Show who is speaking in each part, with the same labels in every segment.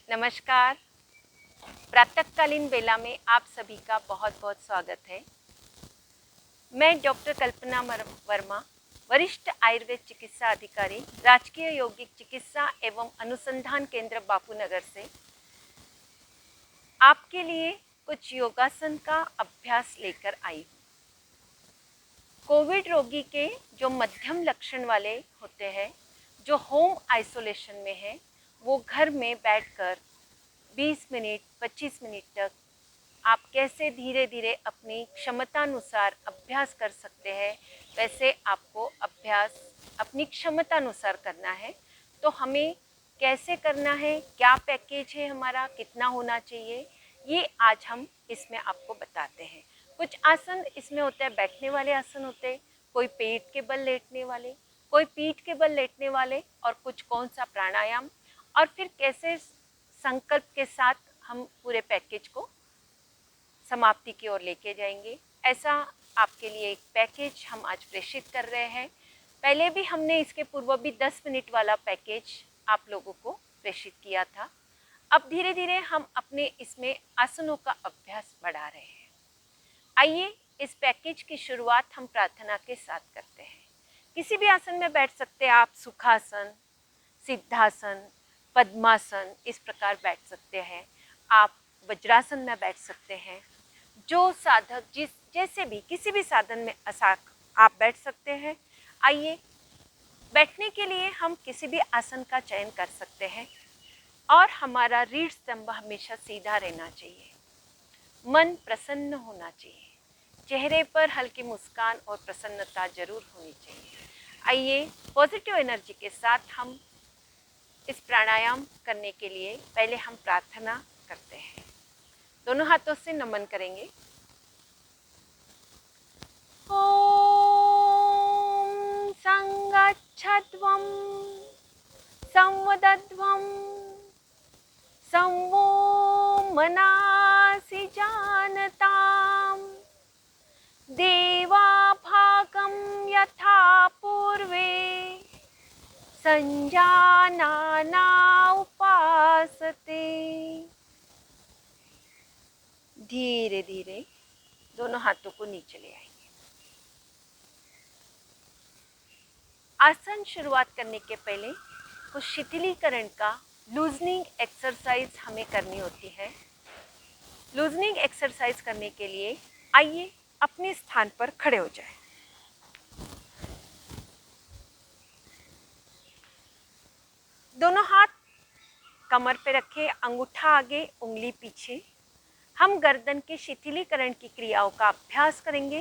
Speaker 1: नमस्कार। प्रातःकालीन बेला में आप सभी का बहुत बहुत स्वागत है। मैं डॉक्टर कल्पना वर्मा, वरिष्ठ आयुर्वेद चिकित्सा अधिकारी, राजकीय यौगिक चिकित्सा एवं अनुसंधान केंद्र बापूनगर से आपके लिए कुछ योगासन का अभ्यास लेकर आई हूँ। कोविड रोगी के जो मध्यम लक्षण वाले होते हैं, जो होम आइसोलेशन में है, वो घर में बैठकर 20 मिनट 25 मिनट तक आप कैसे धीरे धीरे अपनी क्षमतानुसार अभ्यास कर सकते हैं, वैसे आपको अभ्यास अपनी क्षमतानुसार करना है। तो हमें कैसे करना है, क्या पैकेज है हमारा, कितना होना चाहिए, ये आज हम इसमें आपको बताते हैं। कुछ आसन इसमें होते हैं, बैठने वाले आसन होते हैं, कोई पेट के बल लेटने वाले, कोई पीठ के बल लेटने वाले, और कुछ कौन सा प्राणायाम, और फिर कैसे संकल्प के साथ हम पूरे पैकेज को समाप्ति की ओर लेके जाएंगे। ऐसा आपके लिए एक पैकेज हम आज प्रेषित कर रहे हैं। पहले भी हमने इसके पूर्व भी 10 मिनट वाला पैकेज आप लोगों को प्रेषित किया था। अब धीरे धीरे हम अपने इसमें आसनों का अभ्यास बढ़ा रहे हैं। आइए इस पैकेज की शुरुआत हम प्रार्थना के साथ करते हैं। किसी भी आसन में बैठ सकते हैं आप, सुखासन, सिद्धासन, पद्मासन, इस प्रकार बैठ सकते हैं। आप वज्रासन में बैठ सकते हैं। जो साधक जैसे भी किसी भी साधन में आप बैठ सकते हैं। आइए, बैठने के लिए हम किसी भी आसन का चयन कर सकते हैं और हमारा रीढ़ स्तंभ हमेशा सीधा रहना चाहिए। मन प्रसन्न होना चाहिए, चेहरे पर हल्की मुस्कान और प्रसन्नता जरूर होनी चाहिए। आइए, पॉजिटिव एनर्जी के साथ हम इस प्राणायाम करने के लिए पहले हम प्रार्थना करते हैं। दोनों हाथों से नमन करेंगे। ओम संगच्छध्वं संवदध्वं संवो मनासि जानताम् देवाभागं यथा पूर्वे संजानाना उपासते। धीरे धीरे दोनों हाथों को नीचे ले आएंगे। आसन शुरुआत करने के पहले कुछ शिथिलीकरण का लूजनिंग एक्सरसाइज हमें करनी होती है। लूजनिंग एक्सरसाइज करने के लिए आइए अपने स्थान पर खड़े हो जाएं। दोनों हाथ कमर पे रखें, अंगूठा आगे, उंगली पीछे। हम गर्दन के शिथिलीकरण की क्रियाओं का अभ्यास करेंगे।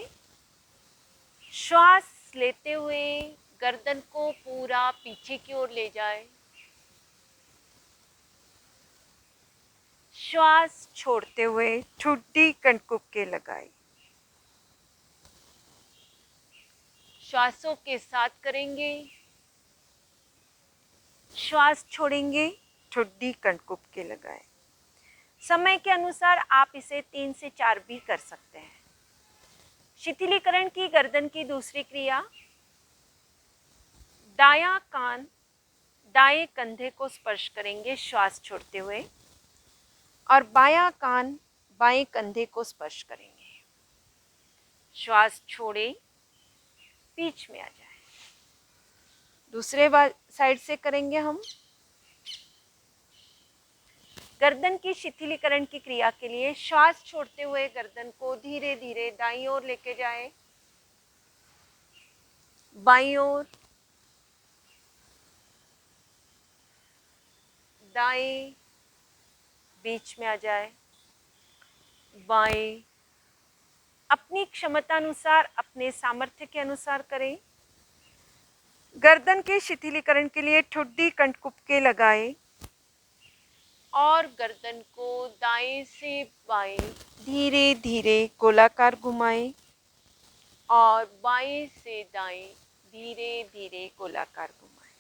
Speaker 1: श्वास लेते हुए गर्दन को पूरा पीछे की ओर ले जाए। श्वास छोड़ते हुए ठुड्डी कनकुब के लगाए। श्वासों के साथ करेंगे, श्वास छोड़ेंगे, ठुड्डी कनकुब के लगाए। समय के अनुसार आप इसे 3 से 4 भी कर सकते हैं। शिथिलीकरण की गर्दन की दूसरी क्रिया, दायां कान दाएं कंधे को स्पर्श करेंगे श्वास छोड़ते हुए, और बायां कान बाएं कंधे को स्पर्श करेंगे। श्वास छोड़े, बीच में आ जाए। दूसरे साइड से करेंगे हम। गर्दन की शिथिलीकरण की क्रिया के लिए श्वास छोड़ते हुए गर्दन को धीरे धीरे दाईं ओर लेके जाएं, बाईं ओर, दाएं, बीच में आ जाए, बाएं। अपनी क्षमतानुसार, अपने सामर्थ्य के अनुसार करें। गर्दन के शिथिलीकरण के लिए ठुड्डी कनकुब के लगाएं और गर्दन को दाएं से बाएं धीरे धीरे गोलाकार घुमाएं, और बाएं से दाएं धीरे धीरे गोलाकार घुमाएं।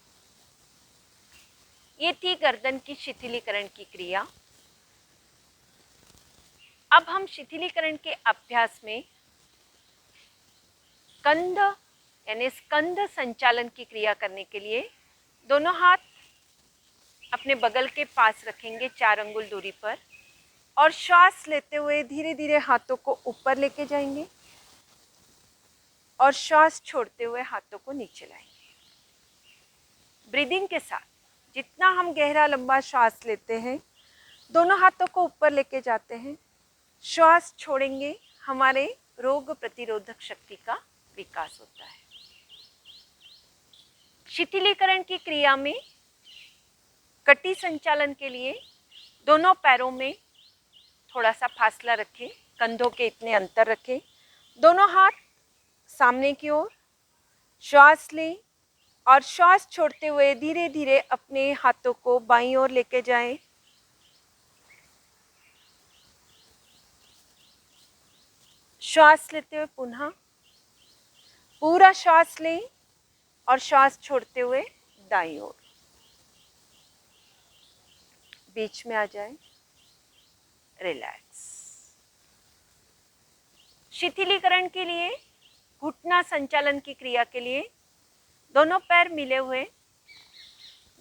Speaker 1: ये थी गर्दन की शिथिलीकरण की क्रिया। अब हम शिथिलीकरण के अभ्यास में कंध यानी स्कंध संचालन की क्रिया करने के लिए दोनों हाथ अपने बगल के पास रखेंगे 4 अंगुल दूरी पर और श्वास लेते हुए धीरे धीरे हाथों को ऊपर लेके जाएंगे और श्वास छोड़ते हुए हाथों को नीचे लाएंगे। ब्रीदिंग के साथ जितना हम गहरा लंबा श्वास लेते हैं, दोनों हाथों को ऊपर लेके जाते हैं, श्वास छोड़ेंगे, हमारे रोग प्रतिरोधक शक्ति का विकास होता है। शिथिलीकरण की क्रिया में कटी संचालन के लिए दोनों पैरों में थोड़ा सा फासला रखें, कंधों के इतने अंतर रखें, दोनों हाथ सामने की ओर, श्वास लें और श्वास छोड़ते हुए धीरे धीरे अपने हाथों को बाईं ओर लेके जाएं। श्वास लेते हुए पुनः पूरा श्वास लें और श्वास छोड़ते हुए दाईं ओर, बीच में आ जाए, रिलैक्स। शिथिलीकरण के लिए घुटना संचालन की क्रिया के लिए दोनों पैर मिले हुए,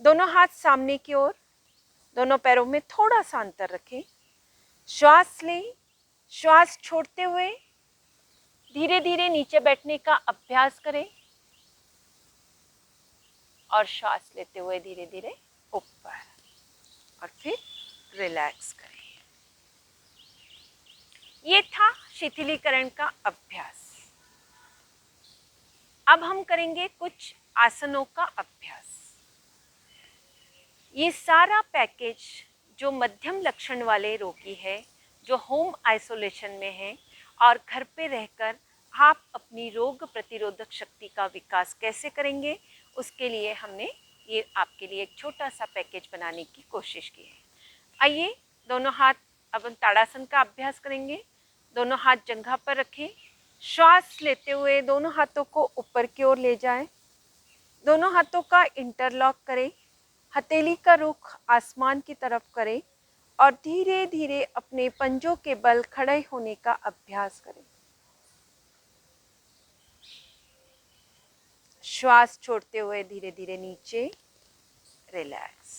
Speaker 1: दोनों हाथ सामने की ओर, दोनों पैरों में थोड़ा सा अंतर रखें, श्वास लें, श्वास छोड़ते हुए धीरे धीरे नीचे बैठने का अभ्यास करें और श्वास लेते हुए धीरे धीरे ऊपर और फिर रिलैक्स करें। ये था शिथिलीकरण का अभ्यास। अब हम करेंगे कुछ आसनों का अभ्यास। ये सारा पैकेज जो मध्यम लक्षण वाले रोगी है, जो होम आइसोलेशन में है और घर पे रहकर आप अपनी रोग प्रतिरोधक शक्ति का विकास कैसे करेंगे, उसके लिए हमने ये आपके लिए एक छोटा सा पैकेज बनाने की कोशिश की है। आइए दोनों हाथ, अब हम ताड़ासन का अभ्यास करेंगे। दोनों हाथ जंघा पर रखें, श्वास लेते हुए दोनों हाथों को ऊपर की ओर ले जाएं, दोनों हाथों का इंटरलॉक करें, हथेली का रुख आसमान की तरफ करें और धीरे धीरे अपने पंजों के बल खड़े होने का अभ्यास करें। श्वास छोड़ते हुए धीरे धीरे नीचे, रिलैक्स।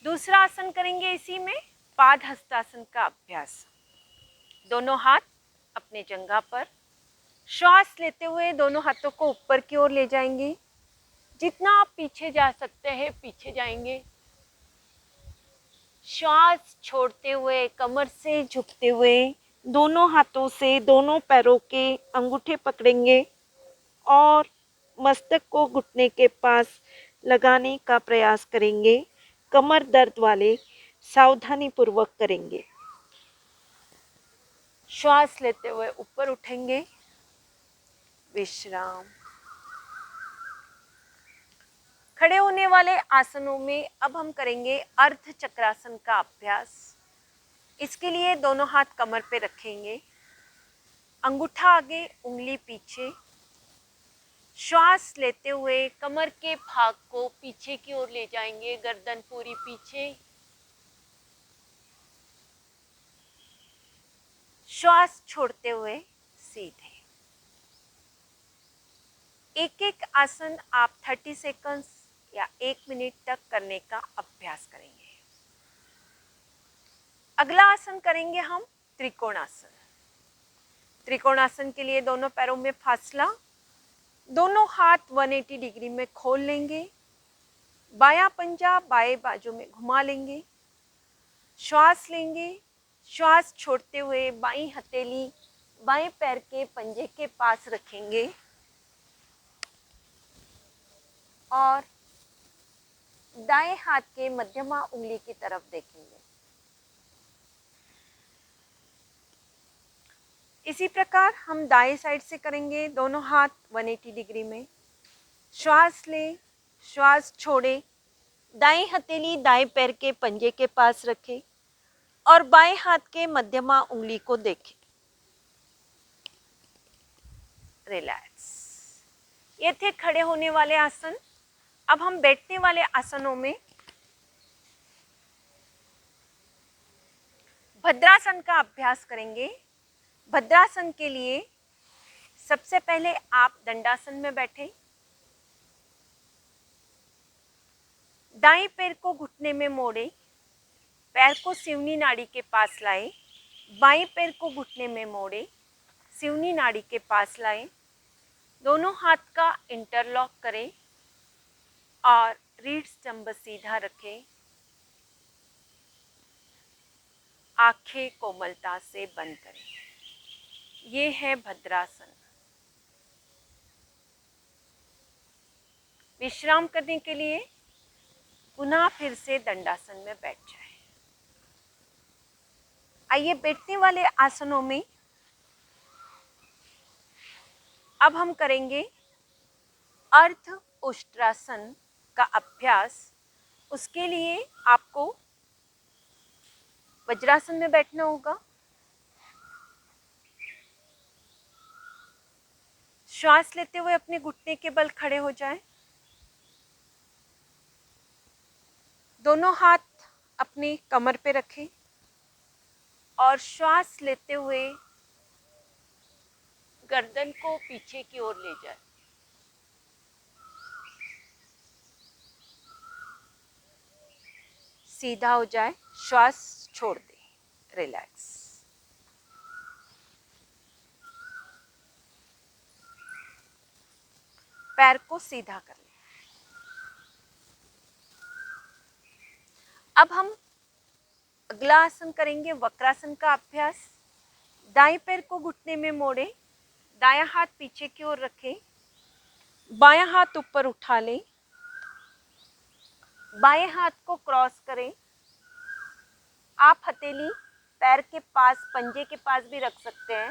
Speaker 1: दूसरा आसन करेंगे इसी में, पाद हस्तासन का अभ्यास। दोनों हाथ अपने जंघा पर, श्वास लेते हुए दोनों हाथों को ऊपर की ओर ले जाएंगे, जितना आप पीछे जा सकते हैं पीछे जाएंगे। श्वास छोड़ते हुए कमर से झुकते हुए दोनों हाथों से दोनों पैरों के अंगूठे पकड़ेंगे और मस्तक को घुटने के पास लगाने का प्रयास करेंगे। कमर दर्द वाले सावधानी पूर्वक करेंगे। श्वास लेते हुए ऊपर उठेंगे, विश्राम। खड़े होने वाले आसनों में अब हम करेंगे अर्ध चक्रासन का अभ्यास। इसके लिए दोनों हाथ कमर पे रखेंगे, अंगूठा आगे, उंगली पीछे। श्वास लेते हुए कमर के भाग को पीछे की ओर ले जाएंगे, गर्दन पूरी पीछे। श्वास छोड़ते हुए सीधे। एक एक आसन आप 30 सेकंड्स या 1 मिनट तक करने का अभ्यास करेंगे। अगला आसन करेंगे हम त्रिकोणासन। त्रिकोणासन के लिए दोनों पैरों में फासला, दोनों हाथ 180 डिग्री में खोल लेंगे, बायां पंजा बाएं बाजू में घुमा लेंगे, श्वास लेंगे, श्वास छोड़ते हुए बाईं हथेली बाएं पैर के पंजे के पास रखेंगे और दाएं हाथ के मध्यमा उंगली की तरफ देखेंगे। इसी प्रकार हम दाएं साइड से करेंगे, दोनों हाथ 180 डिग्री में। श्वास लें, श्वास छोड़ें, दाएं हथेली दाएं पैर के पंजे के पास रखें और बाएं हाथ के मध्यमा उंगली को देखें। रिलैक्स। ये थे खड़े होने वाले आसन। अब हम बैठने वाले आसनों में भद्रासन का अभ्यास करेंगे। भद्रासन के लिए सबसे पहले आप दंडासन में बैठें, दाएं पैर को घुटने में मोड़े, पैर को सिवनी नाड़ी के पास लाए, बाएं पैर को घुटने में मोड़े, सिवनी नाड़ी के पास लाएं, दोनों हाथ का इंटरलॉक करें और रीढ़ स्तंभ सीधा रखें। आंखें कोमलता से बंद करें। ये है भद्रासन। विश्राम करने के लिए पुनः फिर से दंडासन में बैठ जाए। आइए बैठने वाले आसनों में अब हम करेंगे अर्ध उष्ट्रासन का अभ्यास। उसके लिए आपको वज्रासन में बैठना होगा। श्वास लेते हुए अपने घुटने के बल खड़े हो जाएं। दोनों हाथ अपनी कमर पे रखें और श्वास लेते हुए गर्दन को पीछे की ओर ले जाएं। सीधा हो जाए, श्वास छोड़ दें, रिलैक्स। पैर को सीधा कर लें। अब हम अगला आसन करेंगे वक्रासन का अभ्यास। दाएं पैर को घुटने में मोड़े, दायां हाथ पीछे की ओर रखें, बायां हाथ ऊपर उठा लें, बाएं हाथ को क्रॉस करें। आप हथेली पैर के पास, पंजे के पास भी रख सकते हैं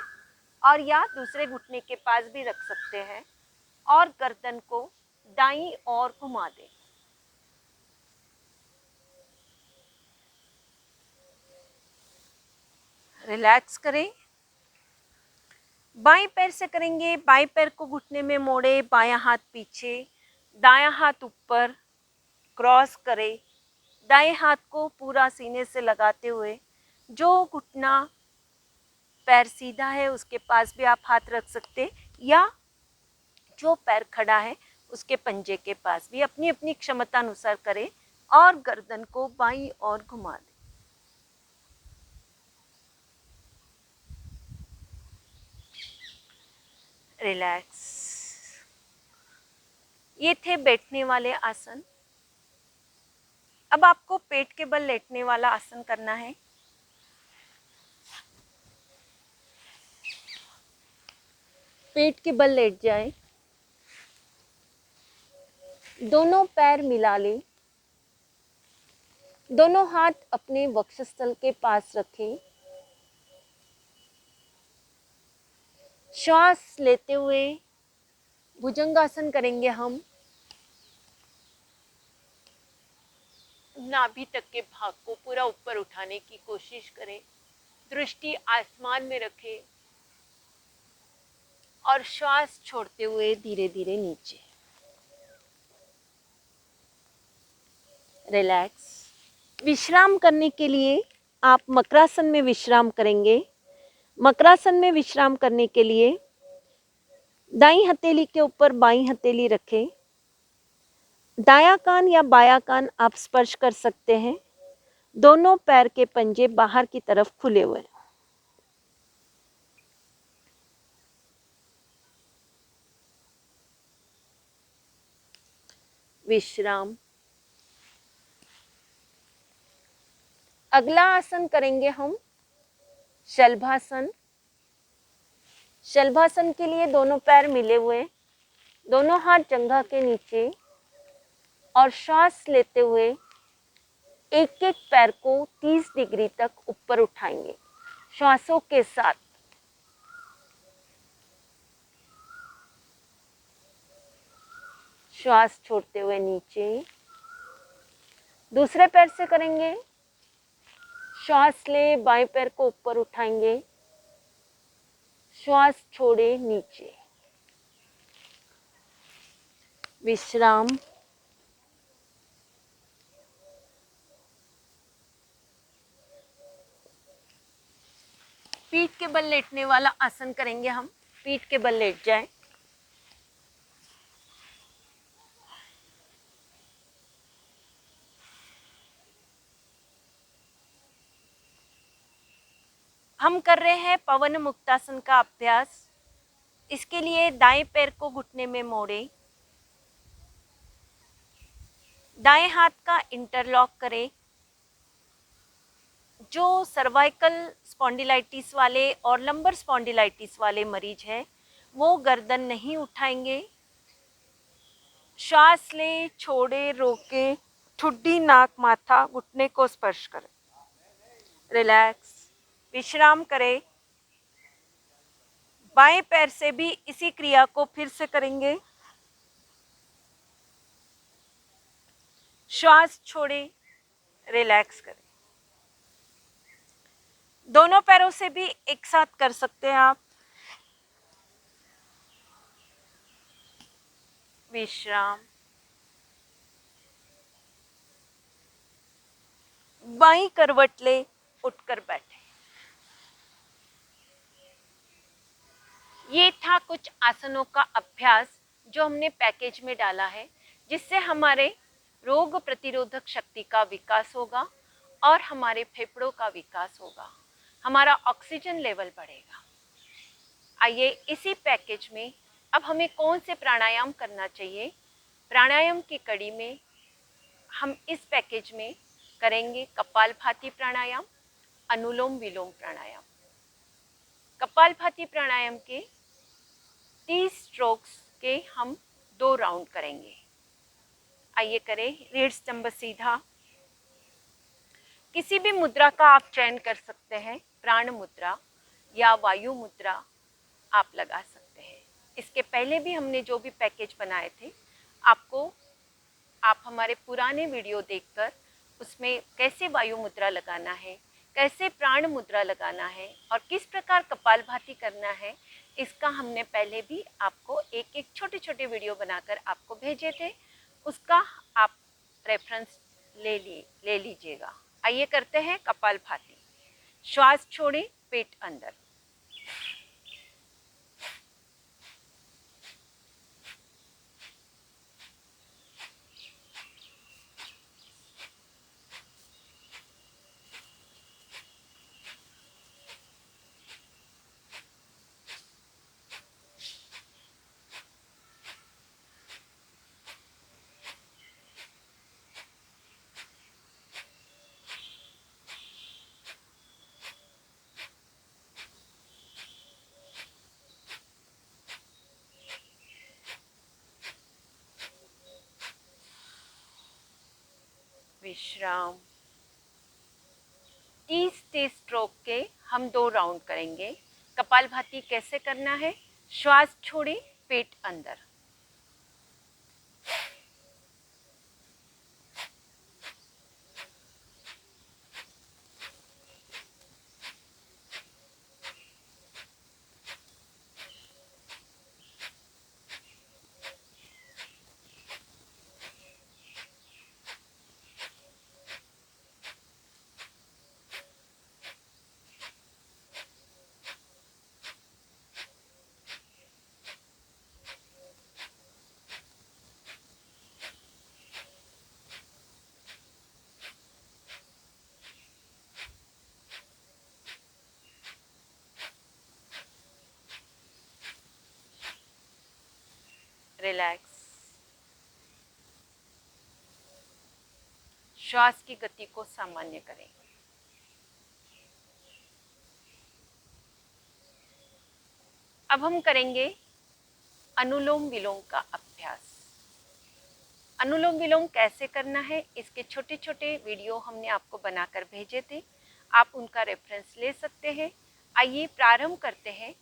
Speaker 1: और या दूसरे घुटने के पास भी रख सकते हैं और गर्दन को दाईं ओर घुमा दें। रिलैक्स करें। बाएं पैर से करेंगे। बाएं पैर को घुटने में मोड़े, बायां हाथ पीछे, दायां हाथ ऊपर, क्रॉस करें। दाएं हाथ को पूरा सीने से लगाते हुए, जो घुटना पैर सीधा है उसके पास भी आप हाथ रख सकते, या जो पैर खड़ा है उसके पंजे के पास भी अपनी अपनी क्षमता अनुसार करें और गर्दन को बाईं ओर घुमा दें। रिलैक्स। ये थे बैठने वाले आसन। अब आपको पेट के बल लेटने वाला आसन करना है। पेट के बल लेट जाएं, दोनों पैर मिला लें, दोनों हाथ अपने वक्षस्थल के पास रखें। श्वास लेते हुए भुजंगासन करेंगे हम। नाभि तक के भाग को पूरा ऊपर उठाने की कोशिश करें। दृष्टि आसमान में रखें और श्वास छोड़ते हुए धीरे धीरे नीचे। रिलैक्स। विश्राम करने के लिए आप मकरासन में विश्राम करेंगे। मकरासन में विश्राम करने के लिए दाईं हथेली के ऊपर बाईं हथेली रखें। दायां कान या बायां कान आप स्पर्श कर सकते हैं। दोनों पैर के पंजे बाहर की तरफ खुले हुए। विश्राम। अगला आसन करेंगे हम शलभासन। शलभासन के लिए दोनों पैर मिले हुए, दोनों हाथ जंघा के नीचे और श्वास लेते हुए एक एक पैर को 30 डिग्री तक ऊपर उठाएंगे श्वासों के साथ। श्वास छोड़ते हुए नीचे। दूसरे पैर से करेंगे। श्वास ले, बाएं पैर को ऊपर उठाएंगे, श्वास छोड़े नीचे। विश्राम। पीठ के बल लेटने वाला आसन करेंगे हम। पीठ के बल लेट जाएं। हम कर रहे हैं पवन मुक्तासन का अभ्यास। इसके लिए दाएं पैर को घुटने में मोड़ें, दाएं हाथ का इंटरलॉक करें। जो सर्वाइकल स्पॉन्डिलाइटिस वाले और लंबर स्पॉन्डिलाइटिस वाले मरीज हैं वो गर्दन नहीं उठाएंगे। श्वास लें, छोड़े, रोके, ठुड्डी, नाक, माथा, घुटने को स्पर्श करें। रिलैक्स, विश्राम करें। बाएं पैर से भी इसी क्रिया को फिर से करेंगे। श्वास छोड़ें, रिलैक्स करें। दोनों पैरों से भी एक साथ कर सकते हैं आप। विश्राम। बाईं करवट ले, उठकर बैठे। ये था कुछ आसनों का अभ्यास जो हमने पैकेज में डाला है, जिससे हमारे रोग प्रतिरोधक शक्ति का विकास होगा और हमारे फेफड़ों का विकास होगा, हमारा ऑक्सीजन लेवल बढ़ेगा। आइए इसी पैकेज में अब हमें कौन से प्राणायाम करना चाहिए। प्राणायाम की कड़ी में हम इस पैकेज में करेंगे कपालभाति प्राणायाम, अनुलोम विलोम प्राणायाम। कपालभाति प्राणायाम के 30 स्ट्रोक्स के हम 2 राउंड करेंगे। आइए करें। रीढ़ स्तंभ सीधा। किसी भी मुद्रा का आप चयन कर सकते हैं, प्राण मुद्रा या वायु मुद्रा आप लगा सकते हैं। इसके पहले भी हमने जो भी पैकेज बनाए थे, आप हमारे पुराने वीडियो देखकर उसमें कैसे वायु मुद्रा लगाना है, कैसे प्राण मुद्रा लगाना है और किस प्रकार कपालभाति करना है, इसका हमने पहले भी आपको एक एक छोटे छोटे वीडियो बनाकर आपको भेजे थे। उसका आप रेफरेंस ले लीजिएगा। आइए करते हैं कपालभाति। श्वास छोड़ें, पेट अंदर। विश्राम। 30 स्ट्रोक के हम 2 राउंड करेंगे। कपालभाति कैसे करना है? श्वास छोड़ें, पेट अंदर। रिलैक्स। श्वास की गति को सामान्य करें। अब हम करेंगे अनुलोम विलोम का अभ्यास। अनुलोम विलोम कैसे करना है, इसके छोटे छोटे वीडियो हमने आपको बनाकर भेजे थे, आप उनका रेफरेंस ले सकते हैं। आइए प्रारंभ करते हैं।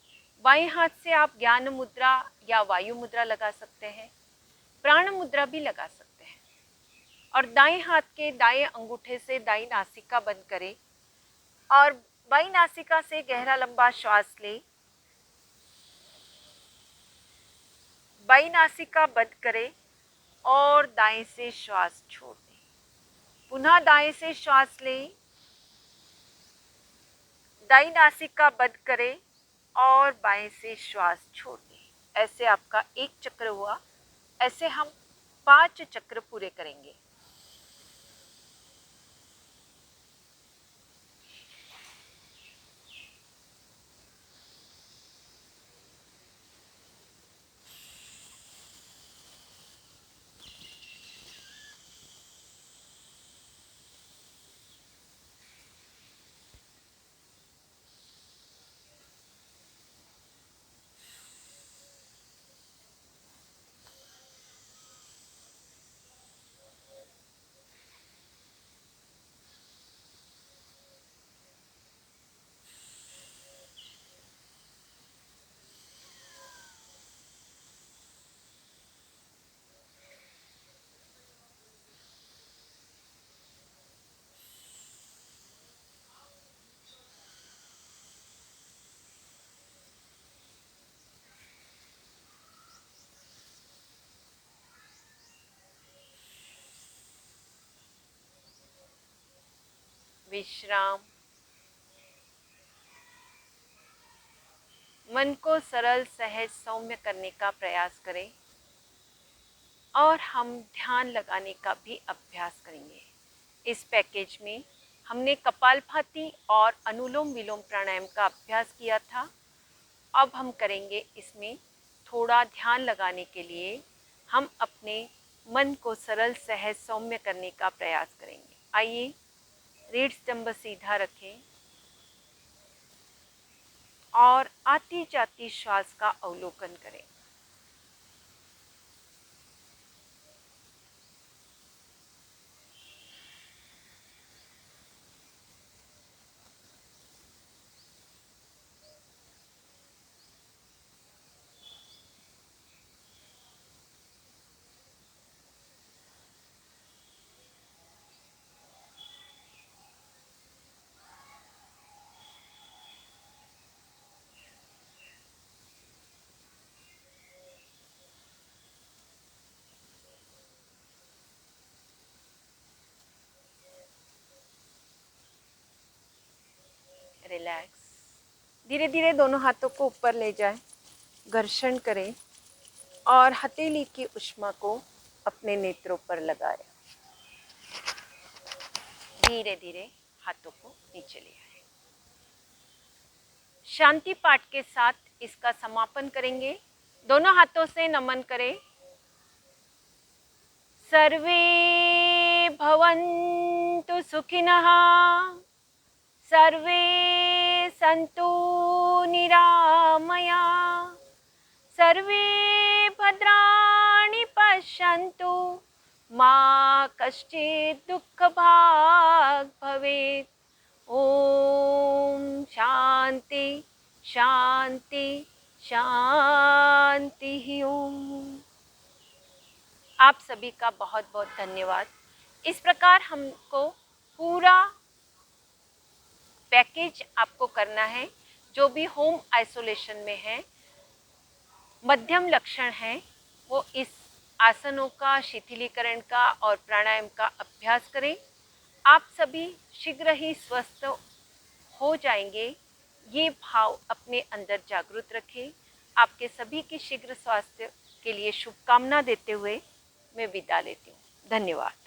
Speaker 1: बाएं हाथ से आप ज्ञान मुद्रा या वायु मुद्रा लगा सकते हैं, प्राण मुद्रा भी लगा सकते हैं। और दाएं हाथ के दाएं अंगूठे से दाईं नासिका बंद करें और बाईं नासिका से गहरा लंबा श्वास लें। बाईं नासिका बंद करें और दाएं से श्वास छोड़ दें। पुनः दाएं से श्वास लें, दाईं नासिका बंद करें और बाएं से श्वास छोड़ दें। ऐसे आपका एक चक्र हुआ। ऐसे हम 5 चक्र पूरे करेंगे। विश्राम। मन को सरल, सहज, सौम्य करने का प्रयास करें और हम ध्यान लगाने का भी अभ्यास करेंगे। इस पैकेज में हमने कपालभाति और अनुलोम विलोम प्राणायाम का अभ्यास किया था। अब हम करेंगे इसमें थोड़ा ध्यान लगाने के लिए हम अपने मन को सरल, सहज, सौम्य करने का प्रयास करेंगे। आइए, रीढ़ स्तंभ सीधा रखें और आती जाती श्वास का अवलोकन करें। रिलैक्स। धीरे धीरे दोनों हाथों को ऊपर ले जाएं, घर्षण करें और हथेली की ऊष्मा को अपने नेत्रों पर लगाएं। धीरे धीरे हाथों को नीचे ले आए। शांति पाठ के साथ इसका समापन करेंगे। दोनों हाथों से नमन करें। सर्वे भवन्तु सुखिनः, सर्वे सन्तु निरामया, सर्वे भद्राणि पश्यन्तु, मा कश्चित् दुःखभाग् भवेत्। ओम शांति शांति शांति ओम। आप सभी का बहुत बहुत धन्यवाद। इस प्रकार हमको पूरा पैकेज आपको करना है। जो भी होम आइसोलेशन में है, मध्यम लक्षण है, वो इस आसनों का, शिथिलीकरण का और प्राणायाम का अभ्यास करें। आप सभी शीघ्र ही स्वस्थ हो जाएंगे। ये भाव अपने अंदर जागृत रखें। आपके सभी के शीघ्र स्वास्थ्य के लिए शुभकामना देते हुए मैं विदा लेती हूँ। धन्यवाद।